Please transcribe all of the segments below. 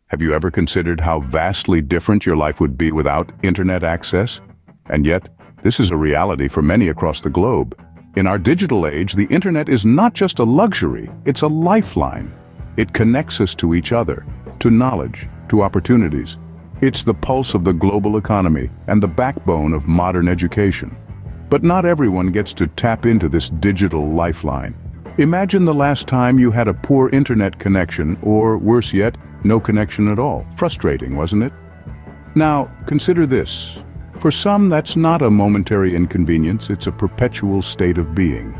Have you ever considered how vastly different your life would be without internet access? And yet, this is a reality for many across the globe. In our digital age, the internet is not just a luxury, it's a lifeline. It connects us to each other, to knowledge, to opportunities. It's the pulse of the global economy and the backbone of modern education. But not everyone gets to tap into this digital lifeline. Imagine the last time you had a poor internet connection, or worse yet, no connection at all. Frustrating, wasn't it? Now, consider this. For some, that's not a momentary inconvenience, it's a perpetual state of being.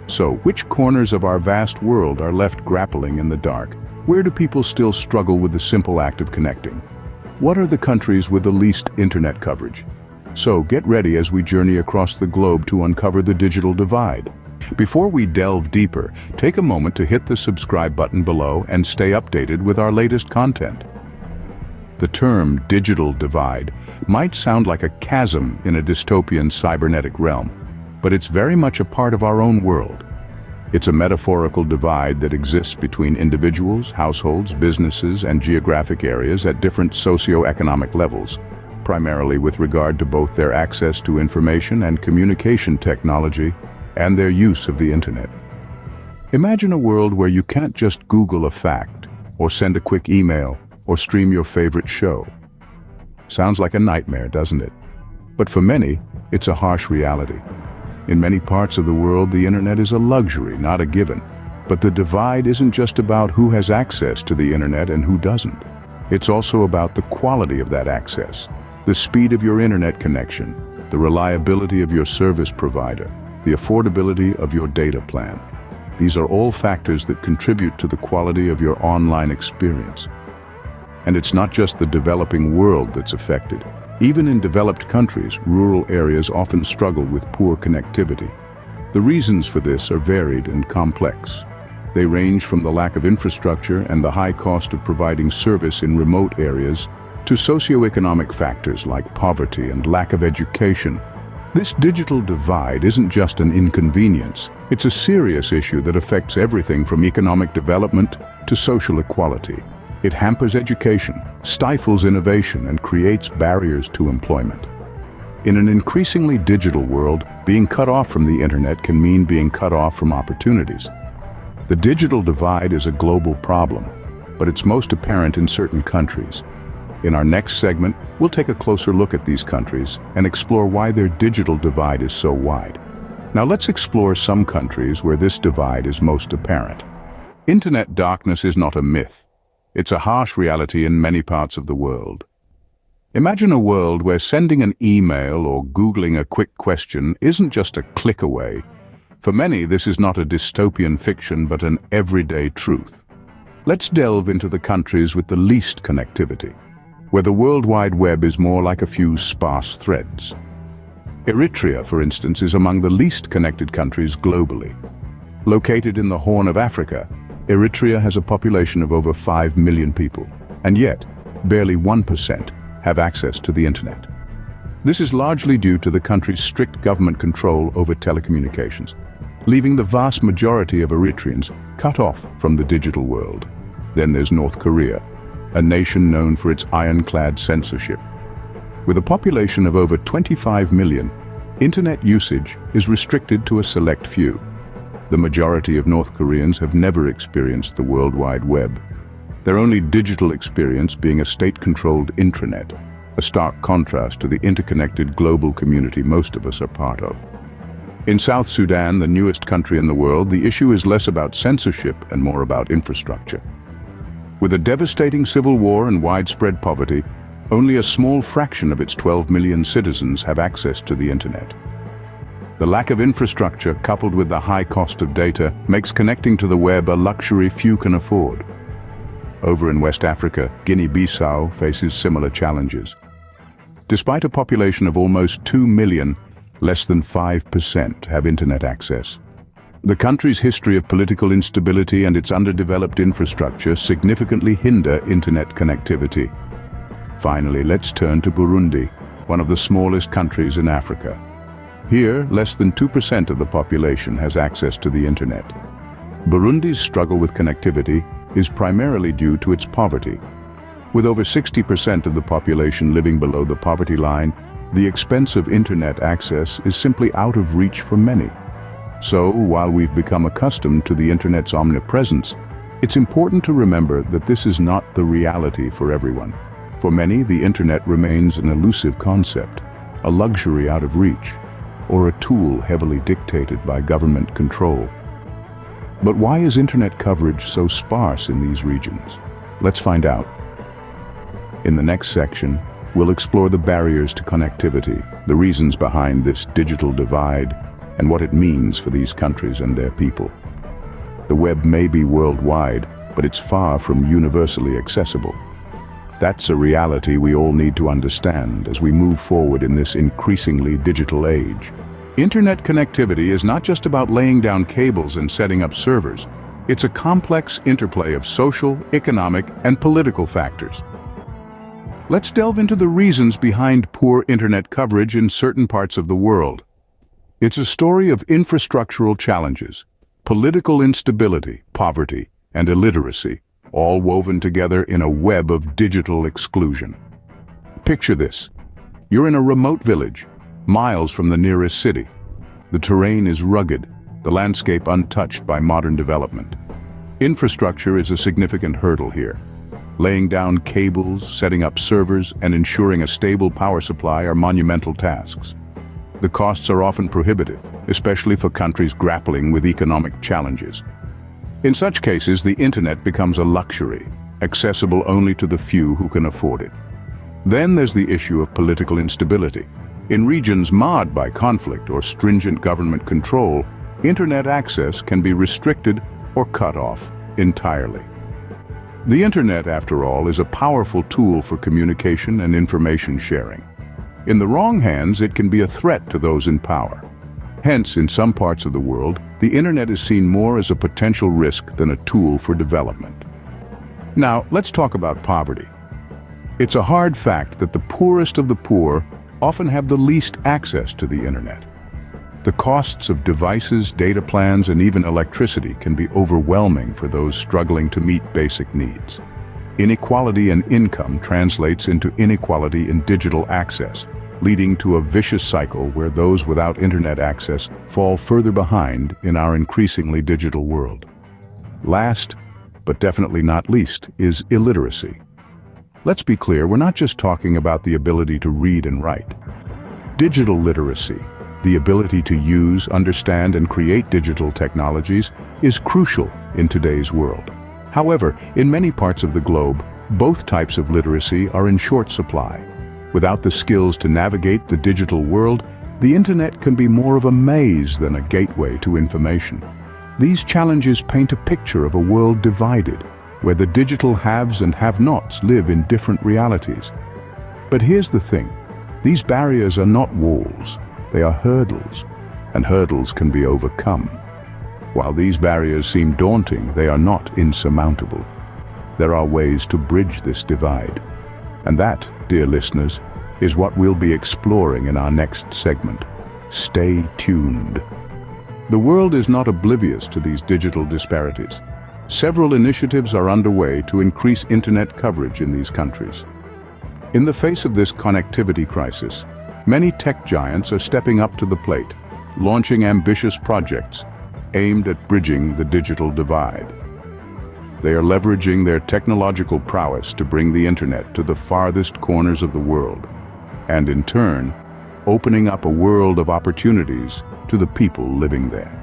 So, which corners of our vast world are left grappling in the dark? Where do people still struggle with the simple act of connecting? What are the countries with the least internet coverage? So, get ready as we journey across the globe to uncover the digital divide. Before we delve deeper, take a moment to hit the subscribe button below and stay updated with our latest content. The term digital divide might sound like a chasm in a dystopian cybernetic realm, but it's very much a part of our own world. It's a metaphorical divide that exists between individuals, households, businesses, and geographic areas at different socioeconomic levels, primarily with regard to both their access to information and communication technology and their use of the internet. Imagine a world where you can't just Google a fact, or send a quick email, or stream your favorite show. Sounds like a nightmare, doesn't it? But for many, it's a harsh reality. In many parts of the world, the internet is a luxury, not a given. But the divide isn't just about who has access to the internet and who doesn't. It's also about the quality of that access, the speed of your internet connection, the reliability of your service provider, the affordability of your data plan. These are all factors that contribute to the quality of your online experience. And it's not just the developing world that's affected. Even in developed countries, rural areas often struggle with poor connectivity. The reasons for this are varied and complex. They range from the lack of infrastructure and the high cost of providing service in remote areas to socioeconomic factors like poverty and lack of education. This digital divide isn't just an inconvenience, it's a serious issue that affects everything from economic development to social equality. It hampers education, stifles innovation, and creates barriers to employment. In an increasingly digital world, being cut off from the internet can mean being cut off from opportunities. The digital divide is a global problem, but it's most apparent in certain countries. In our next segment, we'll take a closer look at these countries and explore why their digital divide is so wide. Now let's explore some countries where this divide is most apparent. Internet darkness is not a myth. It's a harsh reality in many parts of the world. Imagine a world where sending an email or Googling a quick question isn't just a click away. For many, this is not a dystopian fiction but an everyday truth. Let's delve into the countries with the least connectivity, where the World Wide Web is more like a few sparse threads. Eritrea, for instance, is among the least connected countries globally. Located in the Horn of Africa, Eritrea has a population of over 5 million people, and yet, barely 1% have access to the internet. This is largely due to the country's strict government control over telecommunications, leaving the vast majority of Eritreans cut off from the digital world. Then there's North Korea, a nation known for its ironclad censorship. With a population of over 25 million, internet usage is restricted to a select few. The majority of North Koreans have never experienced the World Wide Web, their only digital experience being a state-controlled intranet, a stark contrast to the interconnected global community most of us are part of. In South Sudan, the newest country in the world, the issue is less about censorship and more about infrastructure. With a devastating civil war and widespread poverty, only a small fraction of its 12 million citizens have access to the internet. The lack of infrastructure, coupled with the high cost of data, makes connecting to the web a luxury few can afford. Over in West Africa, Guinea-Bissau faces similar challenges. Despite a population of almost 2 million, less than 5% have internet access. The country's history of political instability and its underdeveloped infrastructure significantly hinder internet connectivity. Finally, let's turn to Burundi, one of the smallest countries in Africa. Here, less than 2% of the population has access to the internet. Burundi's struggle with connectivity is primarily due to its poverty. With over 60% of the population living below the poverty line, the expense of internet access is simply out of reach for many. So, while we've become accustomed to the internet's omnipresence, it's important to remember that this is not the reality for everyone. For many, the internet remains an elusive concept, a luxury out of reach, or a tool heavily dictated by government control. But why is internet coverage so sparse in these regions? Let's find out. In the next section, we'll explore the barriers to connectivity, the reasons behind this digital divide, and what it means for these countries and their people. The web may be worldwide, but it's far from universally accessible. That's a reality we all need to understand as we move forward in this increasingly digital age. Internet connectivity is not just about laying down cables and setting up servers. It's a complex interplay of social, economic, and political factors. Let's delve into the reasons behind poor internet coverage in certain parts of the world. It's a story of infrastructural challenges, political instability, poverty, and illiteracy, all woven together in a web of digital exclusion. Picture this. You're in a remote village, miles from the nearest city. The terrain is rugged, the landscape untouched by modern development. Infrastructure is a significant hurdle here. Laying down cables, setting up servers, and ensuring a stable power supply are monumental tasks. The costs are often prohibitive, especially for countries grappling with economic challenges. In such cases, the internet becomes a luxury, accessible only to the few who can afford it. Then there's the issue of political instability. In regions marred by conflict or stringent government control, internet access can be restricted or cut off entirely. The internet, after all, is a powerful tool for communication and information sharing. In the wrong hands, it can be a threat to those in power. Hence, in some parts of the world, the internet is seen more as a potential risk than a tool for development. Now, let's talk about poverty. It's a hard fact that the poorest of the poor often have the least access to the internet. The costs of devices, data plans, and even electricity can be overwhelming for those struggling to meet basic needs. Inequality in income translates into inequality in digital access, leading to a vicious cycle where those without internet access fall further behind in our increasingly digital world. Last, but definitely not least, is illiteracy. Let's be clear, we're not just talking about the ability to read and write. Digital literacy, the ability to use, understand, and create digital technologies, is crucial in today's world. However, in many parts of the globe, both types of literacy are in short supply. Without the skills to navigate the digital world, the internet can be more of a maze than a gateway to information. These challenges paint a picture of a world divided, where the digital haves and have-nots live in different realities. But here's the thing, these barriers are not walls, they are hurdles, and hurdles can be overcome. While these barriers seem daunting, they are not insurmountable. There are ways to bridge this divide. And that, dear listeners, is what we'll be exploring in our next segment. Stay tuned. The world is not oblivious to these digital disparities. Several initiatives are underway to increase internet coverage in these countries. In the face of this connectivity crisis, many tech giants are stepping up to the plate, launching ambitious projects aimed at bridging the digital divide. They are leveraging their technological prowess to bring the internet to the farthest corners of the world, and in turn, opening up a world of opportunities to the people living there.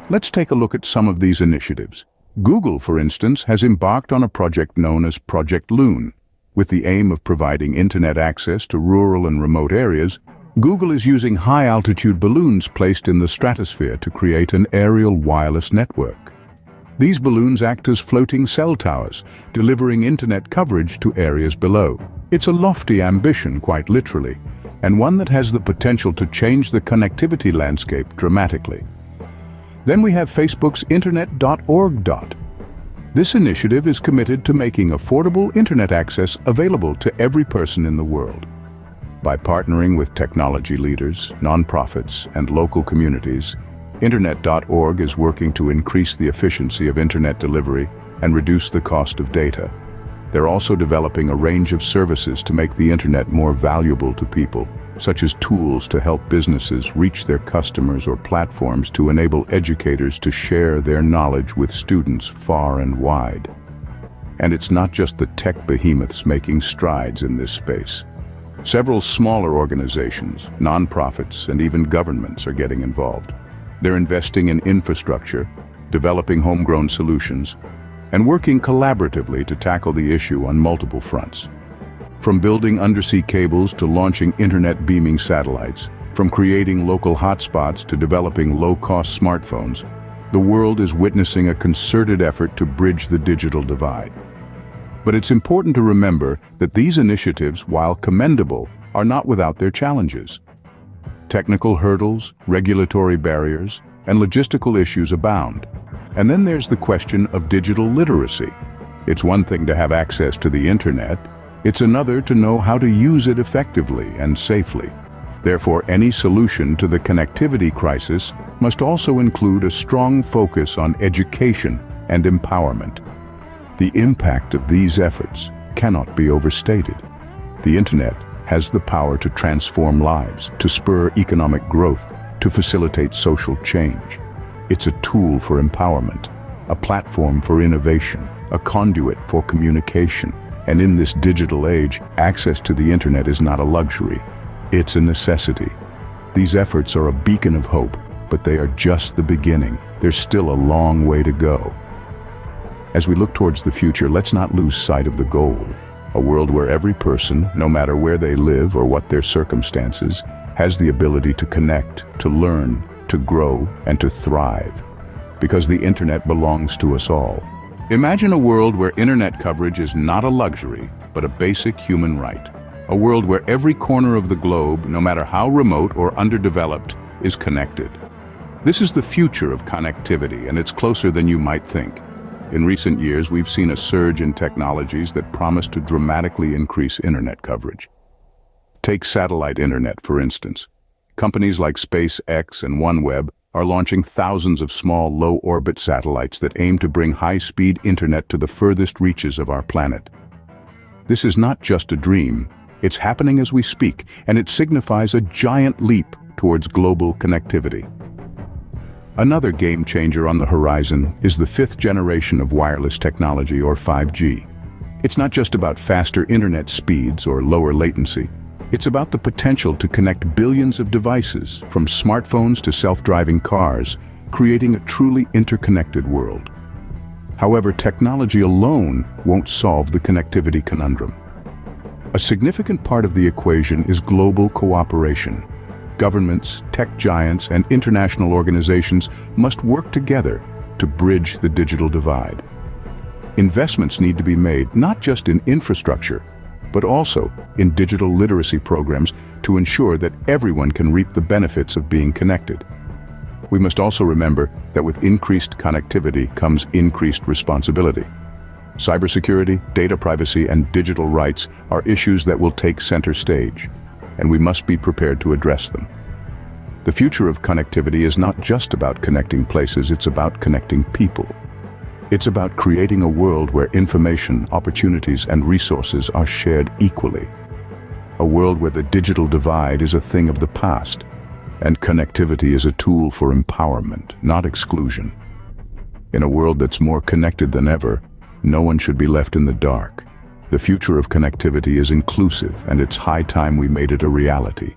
Let's take a look at some of these initiatives. Google, for instance, has embarked on a project known as Project Loon. With the aim of providing internet access to rural and remote areas, Google is using high-altitude balloons placed in the stratosphere to create an aerial wireless network. These balloons act as floating cell towers, delivering internet coverage to areas below. It's a lofty ambition, quite literally, and one that has the potential to change the connectivity landscape dramatically. Then we have Facebook's Internet.org. This initiative is committed to making affordable internet access available to every person in the world. By partnering with technology leaders, nonprofits, and local communities, Internet.org is working to increase the efficiency of internet delivery and reduce the cost of data. They're also developing a range of services to make the internet more valuable to people, such as tools to help businesses reach their customers or platforms to enable educators to share their knowledge with students far and wide. And it's not just the tech behemoths making strides in this space. Several smaller organizations, nonprofits, and even governments are getting involved. They're investing in infrastructure, developing homegrown solutions, and working collaboratively to tackle the issue on multiple fronts. From building undersea cables to launching internet beaming satellites, from creating local hotspots to developing low-cost smartphones, the world is witnessing a concerted effort to bridge the digital divide. But it's important to remember that these initiatives, while commendable, are not without their challenges. Technical hurdles, regulatory barriers, and logistical issues abound. And then there's the question of digital literacy. It's one thing to have access to the internet, it's another to know how to use it effectively and safely. Therefore, any solution to the connectivity crisis must also include a strong focus on education and empowerment. The impact of these efforts cannot be overstated. The internet has the power to transform lives, to spur economic growth, to facilitate social change. It's a tool for empowerment, a platform for innovation, a conduit for communication. And in this digital age, access to the internet is not a luxury, it's a necessity. These efforts are a beacon of hope, but they are just the beginning. There's still a long way to go. As we look towards the future, let's not lose sight of the goal. A world where every person, no matter where they live or what their circumstances, has the ability to connect, to learn, to grow, and to thrive. Because the internet belongs to us all. Imagine a world where internet coverage is not a luxury, but a basic human right. A world where every corner of the globe, no matter how remote or underdeveloped, is connected. This is the future of connectivity, and it's closer than you might think. In recent years, we've seen a surge in technologies that promise to dramatically increase internet coverage. Take satellite internet, for instance. Companies like SpaceX and OneWeb are launching thousands of small, low-orbit satellites that aim to bring high-speed internet to the furthest reaches of our planet. This is not just a dream, it's happening as we speak, and it signifies a giant leap towards global connectivity. Another game-changer on the horizon is the fifth generation of wireless technology, or 5G. It's not just about faster internet speeds or lower latency. It's about the potential to connect billions of devices, from smartphones to self-driving cars, creating a truly interconnected world. However, technology alone won't solve the connectivity conundrum. A significant part of the equation is global cooperation. Governments, tech giants, and international organizations must work together to bridge the digital divide. Investments need to be made not just in infrastructure, but also in digital literacy programs to ensure that everyone can reap the benefits of being connected. We must also remember that with increased connectivity comes increased responsibility. Cybersecurity, data privacy, and digital rights are issues that will take center stage, and we must be prepared to address them. The future of connectivity is not just about connecting places, it's about connecting people. It's about creating a world where information, opportunities, and resources are shared equally. A world where the digital divide is a thing of the past, and connectivity is a tool for empowerment, not exclusion. In a world that's more connected than ever, no one should be left in the dark. The future of connectivity is inclusive, and it's high time we made it a reality.